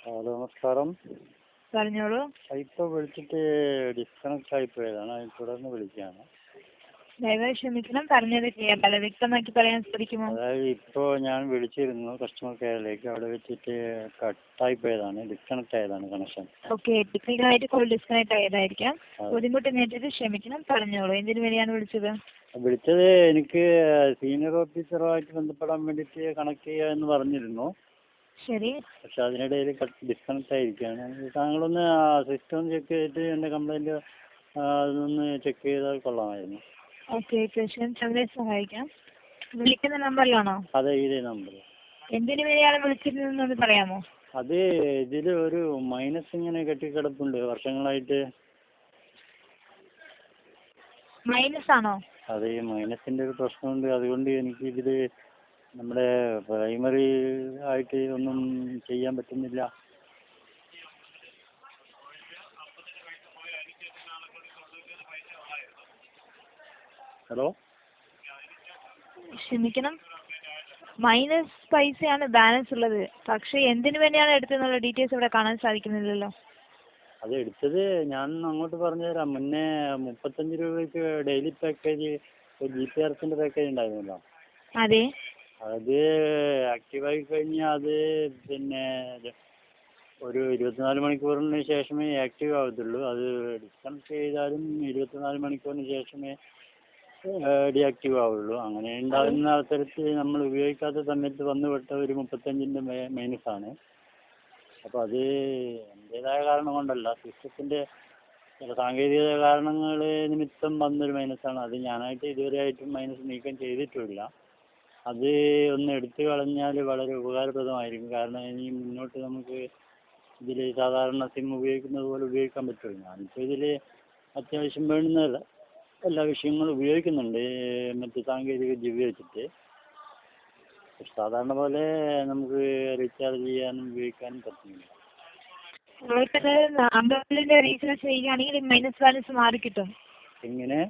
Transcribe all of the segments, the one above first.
Hello, നമസ്കാരം. പറഞ്ഞോളൂ. ഇപ്പോൾ വിളിച്ചിട്ട് ഡിസ്കണക്ട് ആയിപ്പോയതാണ്, അതിൽ തുടർന്ന് വിളിക്കുകയാണ്. ദയവായി ക്ഷമിക്കണം, പറഞ്ഞത് കേട്ടല്ല, വ്യക്തമാക്കി പറയാൻ ശ്രമിക്കുമോ? അതായത് ഇപ്പോൾ ഞാൻ വിളിച്ചിരുന്നു കസ്റ്റമർ കെയറിലേക്ക്, അവിടെ വെച്ചിട്ട് കട്ടായിപ്പോയതാണ്, ഡിസ്കണക്ട് ആയതാണ് കണക്ഷൻ. ഓക്കെ, ടെക്നിക്കലായിട്ട് കോൾ ഡിസ്കണക്ട് ആയതായിരിക്കാം. ബുദ്ധിമുട്ട് നേരിട്ട് ക്ഷമിക്കണം, പറഞ്ഞോളൂ. എന്തിനു വേണ്ടിയാണ് വിളിച്ചത്? വിളിച്ചത് എനിക്ക് സീനിയർ ഓഫീസറുമായിട്ട് ബന്ധപ്പെടാൻ വേണ്ടിയിട്ട് കണക്ട് ചെയ്യുക എന്ന് പറഞ്ഞിരുന്നു. ശരി. പക്ഷെ അതിനിടയിൽ ഡിസ്കണക്ട് ആയിരിക്കുകയാണ്. താങ്കളൊന്ന് സിസ്റ്റം ചെക്ക് ചെയ്തിട്ട് എൻ്റെ കംപ്ലൈൻറ്റ് അതൊന്ന് ചെക്ക് ചെയ്താൽ കൊള്ളാമായിരുന്നു. ഓക്കെ, തീർച്ചയായും ചന്ദ്രയെ സഹായിക്കാം. വിളിക്കുന്ന നമ്പറിലാണോ? അതെ, ഇതേ നമ്പർ. എന്തിനു വേണ്ടിയാണ് വിളിച്ചിരുന്നതെന്ന് പറയാമോ? അത് ഇതിൽ ഒരു മൈനസ് ഇങ്ങനെ കെട്ടിക്കിടപ്പുണ്ട് വർഷങ്ങളായിട്ട്. മൈനസ് ആണോ? അതെ, ഈ മൈനസിൻ്റെ ഒരു പ്രശ്നമുണ്ട്. അതുകൊണ്ട് എനിക്ക് ഇതിൽ നമ്മുടെ പ്രൈമറി ആയിട്ട് ഒന്നും ചെയ്യാൻ പറ്റുന്നില്ല. ഹലോ, ക്ഷമിക്കണം, മൈനസ് പൈസയാണ് ബാലൻസ് ഉള്ളത്. പക്ഷെ എന്തിനു വേണ്ടിയാണ് എടുത്തെന്നുള്ള ഡീറ്റെയിൽസ് ഇവിടെ കാണാൻ സാധിക്കുന്നില്ലല്ലോ. അത് എടുത്തത് ഞാൻ അങ്ങോട്ട് പറഞ്ഞുതരാം. മുന്നേ 35 രൂപയ്ക്ക് ഡെയിലി പാക്കേജ് GPRSൻ്റെ പാക്കേജ് ഉണ്ടായിരുന്നല്ലോ. അതെ. അത് ആക്റ്റീവായി കഴിഞ്ഞാൽ അത് പിന്നെ ഒരു 24 മണിക്കൂറിന് ശേഷമേ ആക്റ്റീവ് ആവത്തുള്ളൂ. അത് ഡിസ്കണക്ട് ചെയ്താലും 24 മണിക്കൂറിന് ശേഷമേ ഡീആക്റ്റീവ് ആവുള്ളൂ. അങ്ങനെ ഉണ്ടാകുന്ന അവസരത്തിൽ നമ്മൾ ഉപയോഗിക്കാത്ത സമയത്ത് വന്നുപെട്ട ഒരു 35ൻ്റെ മൈനസാണ്. അപ്പോൾ അത് എൻ്റേതായ കാരണം കൊണ്ടല്ല, സിസ്റ്റത്തിൻ്റെ ചില സാങ്കേതിക കാരണങ്ങൾ നിമിത്തം വന്നൊരു മൈനസാണ്. അത് ഞാനായിട്ട് ഇതുവരെയായിട്ടും മൈനസ് നീക്കം ചെയ്തിട്ടുമില്ല. അത് ഒന്ന് എടുത്തു കളഞ്ഞാൽ വളരെ ഉപകാരപ്രദമായിരിക്കും. കാരണം ഇനി മുന്നോട്ട് നമുക്ക് ഇതിൽ സാധാരണ സിം ഉപയോഗിക്കുന്നത് പോലെ ഉപയോഗിക്കാൻ പറ്റുമല്ലോ. ഞാനിപ്പോൾ ഇതിൽ അത്യാവശ്യം വേണ്ടുന്ന എല്ലാ വിഷയങ്ങളും ഉപയോഗിക്കുന്നുണ്ട്, മറ്റ് സാങ്കേതിക വിദ്യ ഉപയോഗിച്ചിട്ട്. സാധാരണ പോലെ നമുക്ക് റീചാർജ് ചെയ്യാനും ഉപയോഗിക്കാനും പറ്റുന്നില്ല. റീചാർജ് ചെയ്യുകയാണെങ്കിൽ മൈനസ് ബാലൻസ് മാറി കിട്ടും. എങ്ങനെ?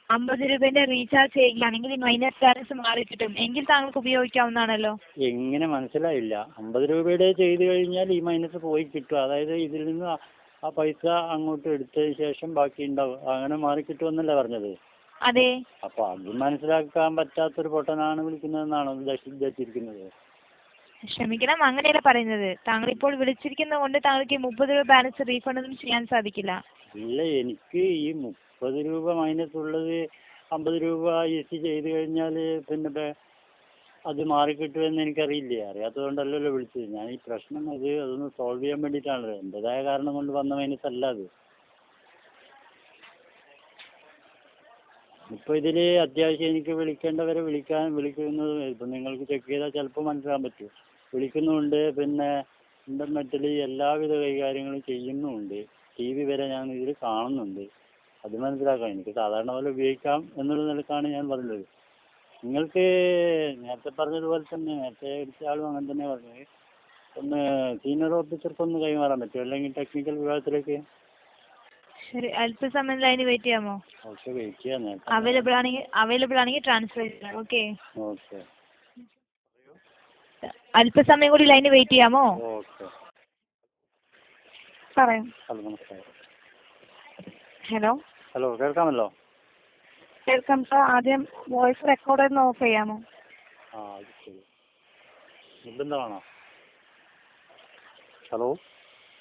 50 രൂപേന്റെ റീചാർജ് ചെയ്യുകയാണെങ്കിൽ മൈനസ് ബാലൻസ് മാറി കിട്ടും. എങ്കിൽ താങ്കൾക്ക് ഉപയോഗിക്കാവുന്നതാണല്ലോ. എങ്ങനെ? മനസ്സിലായില്ല. 50 രൂപയുടെ ചെയ്ത് കഴിഞ്ഞാൽ ഈ മൈനസ് പോയി കിട്ടും. അതായത് ഇതിൽ നിന്ന് ആ പൈസ അങ്ങോട്ട് എടുത്തതിന് ശേഷം ബാക്കി ഉണ്ടാവും, അങ്ങനെ മാറി കിട്ടുമെന്നല്ലേ പറഞ്ഞത്? അതെ. അപ്പോൾ അത് മനസ്സിലാക്കാൻ പറ്റാത്തൊരു പൊട്ടനാണ് വിളിക്കുന്നതെന്നാണോ ധരിച്ചിരിക്കുന്നത്? ക്ഷമിക്കണം, അങ്ങനെയല്ല പറയുന്നത്. താങ്കൾ ഇപ്പോൾ വിളിച്ചിരിക്കുന്നത് കൊണ്ട് താങ്കൾക്ക് 30 രൂപ ബാലൻസ് റീഫണ്ട് ഒന്നും ചെയ്യാൻ സാധിക്കില്ല. ഇല്ല, എനിക്ക് ഈ 30 രൂപ മൈനസ് ഉള്ളത് 50 രൂപ ഈസി ചെയ്ത് കഴിഞ്ഞാൽ പിന്നെ അത് മാറിക്കിട്ടുമെന്ന് എനിക്കറിയില്ലേ. അറിയാത്തതുകൊണ്ടല്ലല്ലോ വിളിച്ചത്. ഞാൻ ഈ പ്രശ്നം അതൊന്ന് സോൾവ് ചെയ്യാൻ വേണ്ടിയിട്ടാണല്ലോ. എൻ്റെതായ കാരണം കൊണ്ട് വന്ന മൈനസ് അല്ല അത്. ഇപ്പോൾ ഇതിൽ അത്യാവശ്യം എനിക്ക് വിളിക്കേണ്ടവരെ വിളിക്കുന്നത് ഇപ്പം നിങ്ങൾക്ക് ചെക്ക് ചെയ്താൽ ചിലപ്പോൾ മനസ്സിലാക്കാൻ പറ്റും. വിളിക്കുന്നുമുണ്ട്, പിന്നെ ഇൻ്റർനെറ്റിൽ എല്ലാവിധ കൈകാര്യങ്ങളും ചെയ്യുന്നുമുണ്ട്. TV വരെ ഞാൻ ഇതിൽ കാണുന്നുണ്ട്. അത് മനസ്സിലാക്കാം. എനിക്ക് സാധാരണ പോലെ ഉപയോഗിക്കാം എന്നുള്ള നിലക്കാണ് ഞാൻ പറഞ്ഞത്. നിങ്ങൾക്ക് നേരത്തെ പറഞ്ഞതുപോലെ തന്നെ, നേരത്തെ അടിച്ച ആളും അങ്ങനെ തന്നെ പറഞ്ഞത്, ഒന്ന് സീനിയർ ഓഫീസർക്കൊന്ന് കൈമാറാൻ പറ്റുമോ, അല്ലെങ്കിൽ ടെക്നിക്കൽ വിഭാഗത്തിലേക്ക്? ശരി, അല്പസമയം ലൈന് വെയിറ്റ് ചെയ്യാമോ? ഓക്കെ, വെയിറ്റ് ചെയ്യാം. അവൈലബിൾ ആണെങ്കിൽ ട്രാൻസ്ഫർ ചെയ്യാം. ഓക്കെ. ഓക്കെ, അല്പസമയം കൂടി ലൈന് വെയിറ്റ് ചെയ്യാമോ? ഓക്കെ. പറയാം. ഹലോ, നമസ്കാരം. ഹലോ. ഹലോ, കേൾക്കാമല്ലോ? കേൾക്കാം സാർ. ആദ്യം വോയിസ് റെക്കോർഡ് ഒന്ന് ഓഫ് ചെയ്യാമോ? അത് ശരി. നിർബന്ധമാണോ? ഹലോ,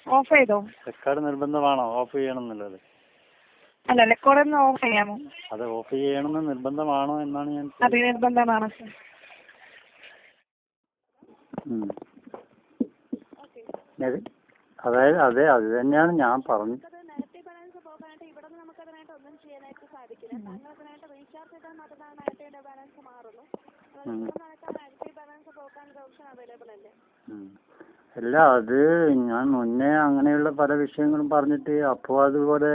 ഓഫ് ചെയ്തോ? റെക്കോർഡ് നിർബന്ധമാണോ ഓഫ് ചെയ്യണമെന്നുള്ളത്? അല്ല, റെക്കോർഡ് ഒന്ന് ഓഫ് ചെയ്യാമോ? അത് ഓഫ് ചെയ്യണമെന്ന് നിർബന്ധമാണോ എന്നാണ് ഞാൻ. അതെ, നിർബന്ധമാണ് സാർ. അതായത് അതെ, അത് തന്നെയാണ് ഞാൻ പറഞ്ഞു. അല്ല, അത് ഞാൻ മുന്നേ അങ്ങനെയുള്ള പല വിഷയങ്ങളും പറഞ്ഞിട്ട് അപ്പോൾ അതുപോലെ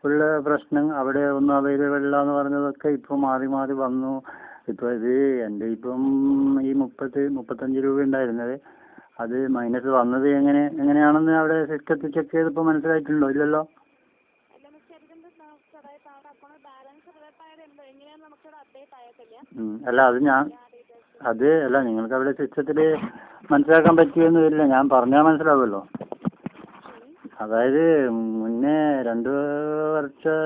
ഉള്ള പ്രശ്നം അവിടെ ഒന്നും അവൈലബിൾ അല്ല എന്ന് പറഞ്ഞതൊക്കെ ഇപ്പോൾ മാറി മാറി വന്നു. ഇപ്പോൾ ഇത് എൻ്റെ ഇപ്പം ഈ 35 രൂപ ഉണ്ടായിരുന്നത്, അത് മൈനസ് വന്നത് എങ്ങനെയാണെന്ന് അവിടെ സിസ്റ്റത്തിൽ ചെക്ക് ചെയ്തപ്പോൾ മനസ്സിലായിട്ടുണ്ടോ? ഇല്ലല്ലോ. അല്ല, അത് നിങ്ങൾക്ക് അവിടെ സിസ്റ്റത്തിൽ മനസ്സിലാക്കാൻ പറ്റുമെന്ന് വരില്ല, ഞാൻ പറഞ്ഞാൽ മനസ്സിലാവുമല്ലോ. അതായത് മുന്നേ 2 വർഷം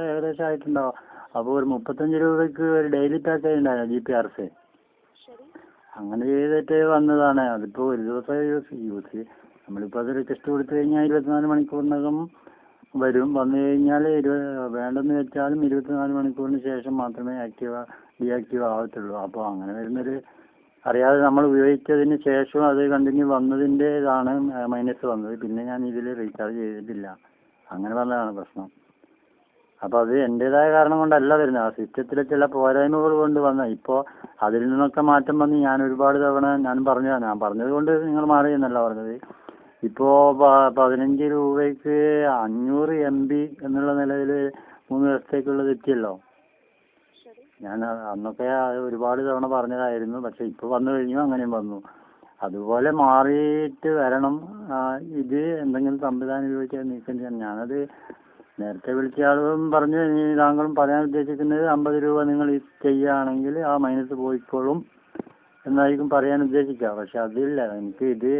ഏകദേശം ആയിട്ടുണ്ടാവും. അപ്പോൾ ഒരു 35 രൂപയ്ക്ക് ഒരു ഡെയിലി പാക്കേജ് ഉണ്ടായിരുന്നു GPRS. അങ്ങനെ ചെയ്തിട്ട് വന്നതാണ്. അതിപ്പോൾ ഒരു ദിവസം യൂസ് നമ്മളിപ്പോൾ അത് റിക്വസ്റ്റ് കൊടുത്തു കഴിഞ്ഞാൽ 24 മണിക്കൂറിനകം വരും. വന്നു കഴിഞ്ഞാൽ വേണ്ടെന്ന് വെച്ചാലും 24 മണിക്കൂറിന് ശേഷം മാത്രമേ ഡീആക്റ്റീവ് ആവത്തുള്ളൂ. അപ്പോൾ അങ്ങനെ വരുന്നൊരു അറിയാതെ നമ്മൾ ഉപയോഗിച്ചതിന് ശേഷം അത് കണ്ടിന്യൂ വന്നതിൻ്റെതാണ് മൈനസ് വന്നത്. പിന്നെ ഞാൻ ഇതിൽ റീചാർജ് ചെയ്തിട്ടില്ല. അങ്ങനെ വന്നതാണ് പ്രശ്നം. അപ്പോൾ അത് എൻ്റേതായ കാരണം കൊണ്ടല്ല വരുന്നത്, ആ സിസ്റ്റത്തിലെ ചില പോരായ്മകൾ കൊണ്ട് വന്ന. ഇപ്പോൾ അതിൽ നിന്നൊക്കെ മാറ്റം വന്ന് ഞാൻ ഒരുപാട് തവണ ഞാൻ പറഞ്ഞത് കൊണ്ട് നിങ്ങൾ മാറിയെന്നല്ല പറഞ്ഞത്. ഇപ്പോൾ 15 രൂപയ്ക്ക് 500 MB എന്നുള്ള നിലയിൽ 3 ദിവസത്തേക്കുള്ളത് എത്തിയല്ലോ. ഞാൻ അന്നൊക്കെ ഒരുപാട് തവണ പറഞ്ഞതായിരുന്നു. പക്ഷെ ഇപ്പോൾ വന്നു കഴിഞ്ഞു, അങ്ങനെയും വന്നു. അതുപോലെ മാറിയിട്ട് വരണം. ഇത് എന്തെങ്കിലും സംവിധാനം ഉപയോഗിച്ച് നീക്കം ചെയ്യാൻ. ഞാനത് നേരത്തെ വിളിച്ച ആളും പറഞ്ഞു, ഇനി താങ്കളും പറയാൻ ഉദ്ദേശിക്കുന്നത് 50 രൂപ നിങ്ങൾ ചെയ്യുകയാണെങ്കിൽ ആ മൈനസ് പോയിക്കോളും എന്നായിരിക്കും പറയാൻ ഉദ്ദേശിക്കുക. പക്ഷെ അതില്ല, എനിക്ക് ഇത്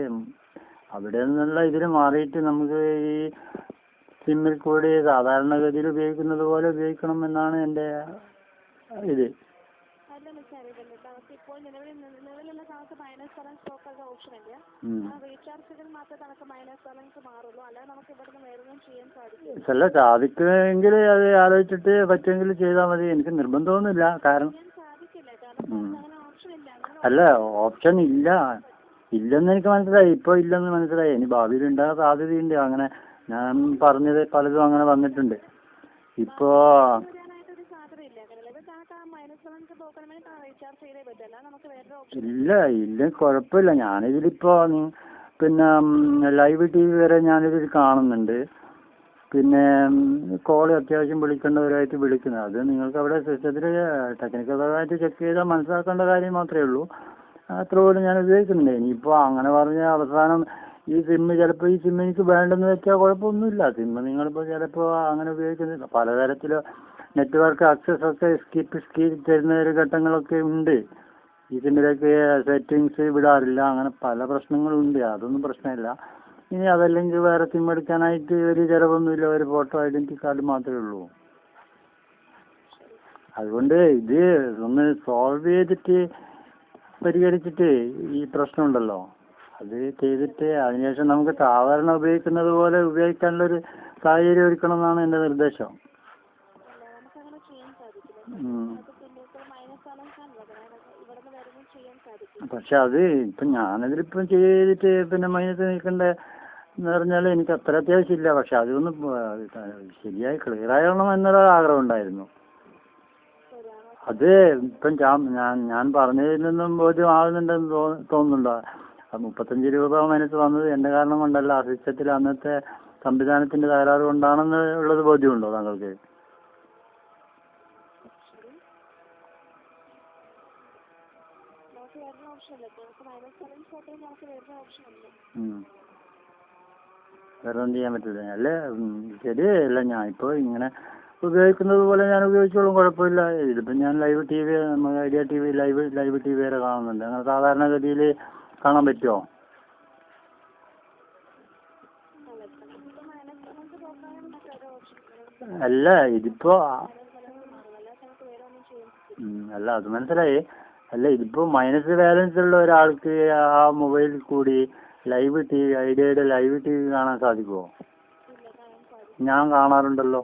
അവിടെ നിന്നുള്ള ഇതിൽ മാറിയിട്ട് നമുക്ക് ഈ സിമ്മിൽ കൂടി സാധാരണഗതിയിൽ ഉപയോഗിക്കുന്നത് പോലെ ഉപയോഗിക്കണം എന്നാണ് എൻ്റെ ഇത്. അല്ല, സാധിക്കുമെങ്കിൽ അത് ആലോചിച്ചിട്ട് പറ്റുമെങ്കിൽ ചെയ്താൽ മതി. എനിക്ക് നിർബന്ധമൊന്നുമില്ല. കാരണം അല്ല, ഓപ്ഷൻ ഇല്ലെന്ന് എനിക്ക് മനസ്സിലായി. ഇപ്പോൾ ഇല്ലെന്ന് മനസ്സിലായി. ഇനി ഭാവിയിൽ ഉണ്ടാകാൻ സാധ്യതയുണ്ട്. അങ്ങനെ ഞാൻ പറഞ്ഞത് പലതും അങ്ങനെ വന്നിട്ടുണ്ട്. ഇപ്പോൾ ഇല്ല കുഴപ്പമില്ല. ഞാനിതിലിപ്പോൾ പിന്നെ ലൈവ് TV വരെ ഞാനിതിൽ കാണുന്നുണ്ട്. പിന്നെ കോൾ അത്യാവശ്യം വിളിക്കേണ്ടവരായിട്ട് വിളിക്കുന്നത്, അത് നിങ്ങൾക്ക് അവിടെ സിസ്റ്റത്തിൽ ടെക്നിക്കൽപരമായിട്ട് ചെക്ക് ചെയ്താൽ മനസ്സിലാക്കേണ്ട കാര്യം മാത്രമേ ഉള്ളൂ. അത്ര പോലും ഞാൻ ഉപയോഗിക്കുന്നുണ്ട്. ഇനിയിപ്പോൾ അങ്ങനെ പറഞ്ഞ അവസാനം ഈ സിമ്മ് ചിലപ്പോൾ ഈ സിമ്മ് എനിക്ക് വേണ്ടെന്ന് വെച്ചാൽ കുഴപ്പമൊന്നുമില്ല. സിമ്മ് നിങ്ങളിപ്പോൾ ചിലപ്പോൾ അങ്ങനെ ഉപയോഗിക്കുന്നില്ല. പലതരത്തിലോ നെറ്റ്വർക്ക് ആക്സസ് ഒക്കെ സ്കിപ്പ് തരുന്ന ഒരു ഘട്ടങ്ങളൊക്കെ ഉണ്ട്. ഈ സിമ്മിലേക്ക് സെറ്റിങ്സ് വിടാറില്ല. അങ്ങനെ പല പ്രശ്നങ്ങളുണ്ട്. അതൊന്നും പ്രശ്നമില്ല. ഇനി അതല്ലെങ്കിൽ വേറെ സിം എടുക്കാനായിട്ട് ഒരു ചിലവൊന്നുമില്ല. ഒരു ഫോട്ടോ ഐഡൻറ്റി കാർഡ് മാത്രമേ ഉള്ളൂ. അതുകൊണ്ട് ഇത് ഒന്ന് സോൾവ് ചെയ്തിട്ട് പരിഹരിച്ചിട്ട് ഈ പ്രശ്നമുണ്ടല്ലോ അത് ചെയ്തിട്ട് അതിനുശേഷം നമുക്ക് സാധാരണ ഉപയോഗിക്കുന്നത് പോലെ ഉപയോഗിക്കാനുള്ളൊരു സാഹചര്യം ഒരുക്കണം എന്നാണ് എൻ്റെ നിർദ്ദേശം. പക്ഷെ അത് ഇപ്പം ഞാനതിലിപ്പം ചെയ്തിട്ട് പിന്നെ മൈനസ് നിൽക്കണ്ട എന്ന് പറഞ്ഞാൽ എനിക്ക് അത്ര അത്യാവശ്യമില്ല. പക്ഷെ അതൊന്ന് ശരിയായി ക്ലിയറാകണം എന്നൊരു ആഗ്രഹം ഉണ്ടായിരുന്നു. അത് ഇപ്പം ഞാൻ പറഞ്ഞതിൽ നിന്നും ബോധ്യമാകുന്നുണ്ടെന്ന് തോന്നുന്നുണ്ടോ? 35 രൂപ മൈനസ് വന്നത് എൻ്റെ കാരണം കൊണ്ടല്ല, ആ സിസ്റ്റത്തിൽ അന്നത്തെ സംവിധാനത്തിൻ്റെ തകരാറ് കൊണ്ടാണെന്ന് ഉള്ളത് ബോധ്യമുണ്ടോ താങ്കൾക്ക്? വേറെ ഒന്നും ചെയ്യാൻ പറ്റില്ല അല്ലേ? ശരിയല്ല, ഞാനിപ്പോൾ ഇങ്ങനെ ഉപയോഗിക്കുന്നത് പോലെ ഞാൻ ഉപയോഗിച്ചോളും, കുഴപ്പമില്ല. ഇതിപ്പം ഞാൻ ലൈവ് TV, നമ്മുടെ ഐഡിയ TV ലൈവ് TV വരെ കാണുന്നുണ്ട്. അങ്ങനെ സാധാരണഗതിയിൽ കാണാൻ പറ്റുമോ? അല്ല ഇതിപ്പോൾ അല്ല അത് മനസ്സിലായി. അല്ല ഇതിപ്പോൾ മൈനസ് ബാലൻസ് ഉള്ള ഒരാൾക്ക് ആ മൊബൈലിൽ കൂടി ലൈവ് TV, ഐഡിയയുടെ ലൈവ് TV കാണാൻ സാധിക്കുമോ? ഞാൻ കാണാറുണ്ടല്ലോ.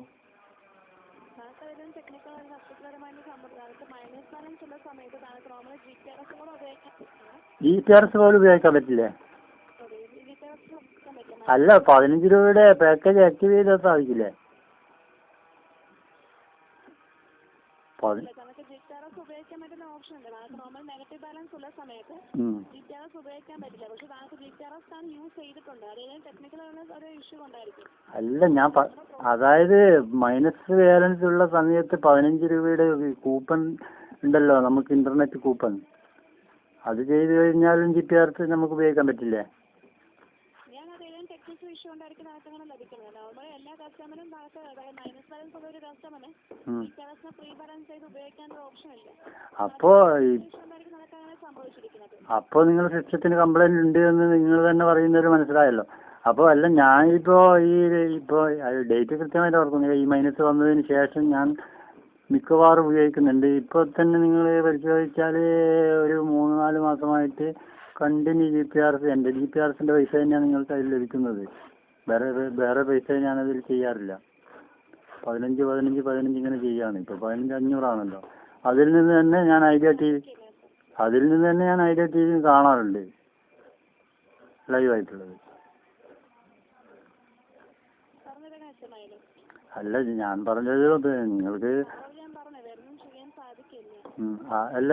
GPRS പോലും ഉപയോഗിക്കാൻ പറ്റില്ലേ? അല്ല, 15 രൂപയുടെ പാക്കേജ് ആക്റ്റീവ് ചെയ്താൽ സാധിക്കില്ലേ? അല്ല അതായത് മൈനസ് ബാലൻസ് ഉള്ള സമയത്ത് 15 രൂപയുടെ കൂപ്പൺ ഉണ്ടല്ലോ, നമുക്ക് ഇന്റർനെറ്റ് കൂപ്പൺ. അത് ചെയ്ത് കഴിഞ്ഞാലും GPRS നമുക്ക് ഉപയോഗിക്കാൻ പറ്റില്ലേ? നോട്ടീസ് ഇഷ്യൂ ഉണ്ടായിരിക്കും അങ്ങനെ ലഭിക്കുന്നത്. നോർമലി എല്ലാ കസ്റ്റമറും മൈനസ് ബാലൻസ് ഉള്ള ഒരു കസ്റ്റമറിന് ഈ കാശിനെ പ്രീ ബാലൻസ് ചെയ്ത് ഉപയോഗിക്കാനുള്ള ഓപ്ഷൻ ഇല്ല. അപ്പോൾ അങ്ങനെ സംഭവിച്ചിരിക്കുന്നത്. അപ്പോൾ നിങ്ങൾ സിസ്റ്റത്തിന് കംപ്ലൈൻറ്റ് ഉണ്ട് എന്ന് നിങ്ങൾ തന്നെ പറയുന്നതിൽ മനസ്സിലായല്ലോ. അപ്പോൾ അല്ല ഞാനിപ്പോൾ ഇപ്പോൾ ഡേറ്റ് കൃത്യമായിട്ട് ഓർക്കുന്നില്ല. ഈ മൈനസ് വന്നതിന് ശേഷം ഞാൻ മിക്കവാറും ഉപയോഗിക്കുന്നുണ്ട്. ഇപ്പോൾ തന്നെ നിങ്ങൾ പരിശോധിച്ചാൽ ഒരു 3-4 മാസമായിട്ട് കണ്ടിന്യൂ എൻ്റെ GPRSൻ്റെ പൈസ തന്നെയാണ് നിങ്ങൾക്ക് അതിൽ ലഭിക്കുന്നത്. വേറെ പൈസ ഞാനതിൽ ചെയ്യാറില്ല. 15 ഇങ്ങനെ ചെയ്യുകയാണ്. ഇപ്പോൾ 15,500 അതിൽ നിന്ന് തന്നെ ഞാൻ ഐഡിയ ടി വി കാണാറുണ്ട് ലൈവായിട്ടുള്ളത്. അല്ല ഞാൻ പറഞ്ഞത് നിങ്ങൾക്ക് അല്ല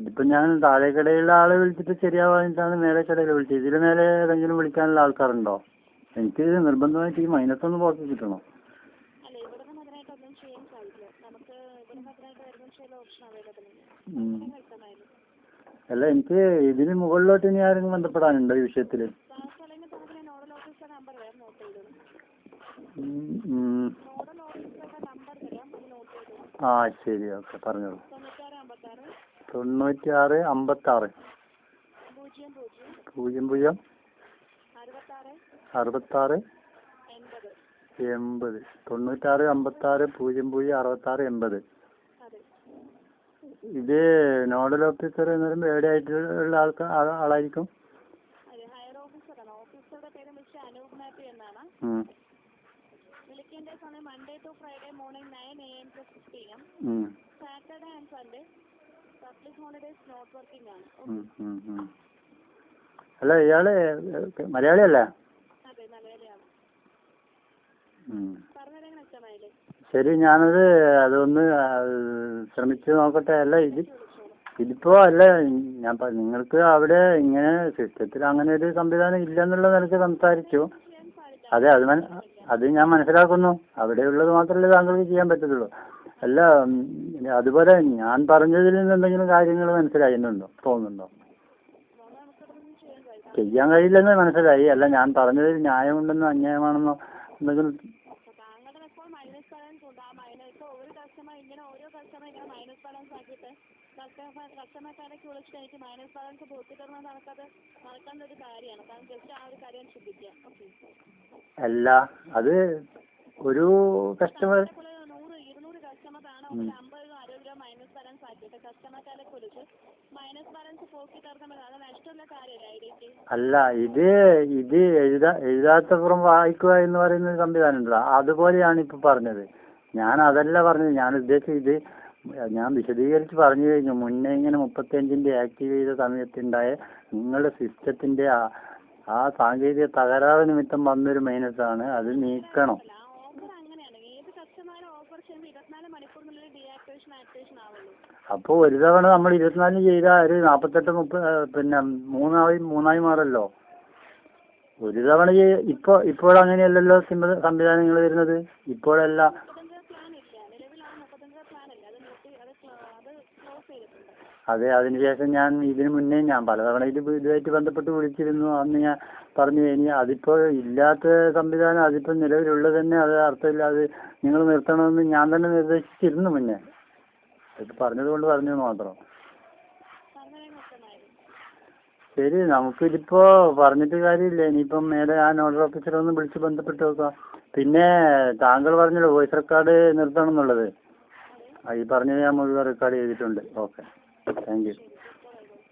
ഇതിപ്പോൾ ഞാൻ താഴേക്കടയിലുള്ള ആളെ വിളിച്ചിട്ട് ശരിയാവാനിട്ടാണ് മേലേക്കടയിൽ വിളിച്ചത്. ഇതിൽ മേലെ ഏതെങ്കിലും വിളിക്കാനുള്ള ആൾക്കാരുണ്ടോ? എനിക്ക് നിർബന്ധമായിട്ട് ഈ മൈനസ് ഒന്ന് പുറത്ത് കിട്ടണം. അല്ല എനിക്ക് ഇതിന് മുകളിലോട്ട് ഇനി ആരെങ്കിലും ബന്ധപ്പെടാനുണ്ടോ ഈ വിഷയത്തിൽ? ആ ശരി, ഓക്കെ, പറഞ്ഞോളൂ. 96 56 00 66 80 96 56 00 66 80. ഇത് നോഡൽ ഓഫീസർ എന്ന് പറയുമ്പോൾ എവിടെ ആയിട്ടുള്ള ആളായിരിക്കും? Monday to Friday morning 9 AM to 6 PM. Saturday and Sunday public holidays not working ആണ്. അല്ല ഇയാള് മലയാളിയല്ലേ? അതെ, മലയാളിയാണ്. ശരി, ഞാനത് അതൊന്ന് ശ്രമിച്ച് നോക്കട്ടെ. അല്ല ഇതിപ്പോ അല്ല ഞാൻ നിങ്ങൾക്ക് അവിടെ ഇങ്ങനെ സിസ്റ്റത്തിൽ അങ്ങനെ ഒരു സംവിധാനം ഇല്ലെന്നുള്ള നിലയ്ക്ക് സംസാരിച്ചു. അതെ, അത് ഞാൻ മനസ്സിലാക്കുന്നു. അവിടെയുള്ളത് മാത്രമല്ലേ താങ്കൾക്ക് ചെയ്യാൻ പറ്റത്തുള്ളൂ. അല്ല അതുപോലെ ഞാൻ പറഞ്ഞതിൽ നിന്ന് എന്തെങ്കിലും കാര്യങ്ങൾ മനസ്സിലായിരുന്നുണ്ടോ, തോന്നുന്നുണ്ടോ? ചെയ്യാൻ കഴിയില്ലെന്ന് മനസ്സിലായി. അല്ല ഞാൻ പറഞ്ഞതിൽ ന്യായമുണ്ടെന്നോ അന്യായമാണെന്നോ എന്തെങ്കിലും? അല്ല അത് ഒരു കസ്റ്റമർ അല്ല ഇത് എഴുതാത്തപ്പുറം വായിക്കുക എന്ന് പറയുന്ന സംവിധാനം ഉണ്ടല്ലോ, അതുപോലെയാണ് ഇപ്പൊ പറഞ്ഞത്. ഞാൻ അതല്ല പറഞ്ഞത്. ഞാൻ ഉദ്ദേശിച്ചത് ഞാൻ വിശദീകരിച്ച് പറഞ്ഞു കഴിഞ്ഞു. മുന്നേ ഇങ്ങനെ 35 ആക്റ്റീവ് ചെയ്ത സമയത്തുണ്ടായ നിങ്ങളുടെ സിസ്റ്റത്തിന്റെ ആ സാങ്കേതിക തകരാറ് നിമിത്തം വന്നൊരു മൈനസ് ആണ്. അത് നീക്കണം. അപ്പോൾ ഒരു തവണ നമ്മൾ 24 ചെയ്താൽ ഒരു 48 പിന്നെ മൂന്നായി മാറല്ലോ. ഒരു തവണ ഇപ്പോൾ അങ്ങനെയല്ലല്ലോ സംവിധാനങ്ങൾ വരുന്നത്. ഇപ്പോഴല്ല. അതെ, അതിനുശേഷം ഞാൻ ഇതിനു മുന്നേ ഞാൻ പലതവണ ഇതുമായിട്ട് ബന്ധപ്പെട്ട് വിളിച്ചിരുന്നു. അന്ന് ഞാൻ പറഞ്ഞു ഇനി അതിപ്പോൾ ഇല്ലാത്ത സംവിധാനം അതിപ്പോൾ നിലവിലുള്ളത് തന്നെ അത് അർത്ഥമില്ലാതെ നിങ്ങൾ നിർത്തണമെന്ന് ഞാൻ തന്നെ നിർദ്ദേശിച്ചിരുന്നു മുന്നേ. അത് പറഞ്ഞത് കൊണ്ട് പറഞ്ഞു മാത്രം. ശരി, നമുക്കിതിപ്പോൾ പറഞ്ഞിട്ട് കാര്യമില്ല. ഇനിയിപ്പം മേലെ ആ നോഡൽ ഓഫീസറെ ഒന്ന് വിളിച്ച് ബന്ധപ്പെട്ട് നോക്കാം. പിന്നെ താങ്കൾ പറഞ്ഞല്ലോ വോയിസ് റെക്കോർഡ് നിർത്തണം എന്നുള്ളത്. ഈ പറഞ്ഞത് ഞാൻ മുഴുവൻ റെക്കോർഡ് ചെയ്തിട്ടുണ്ട്. Okay, thank you.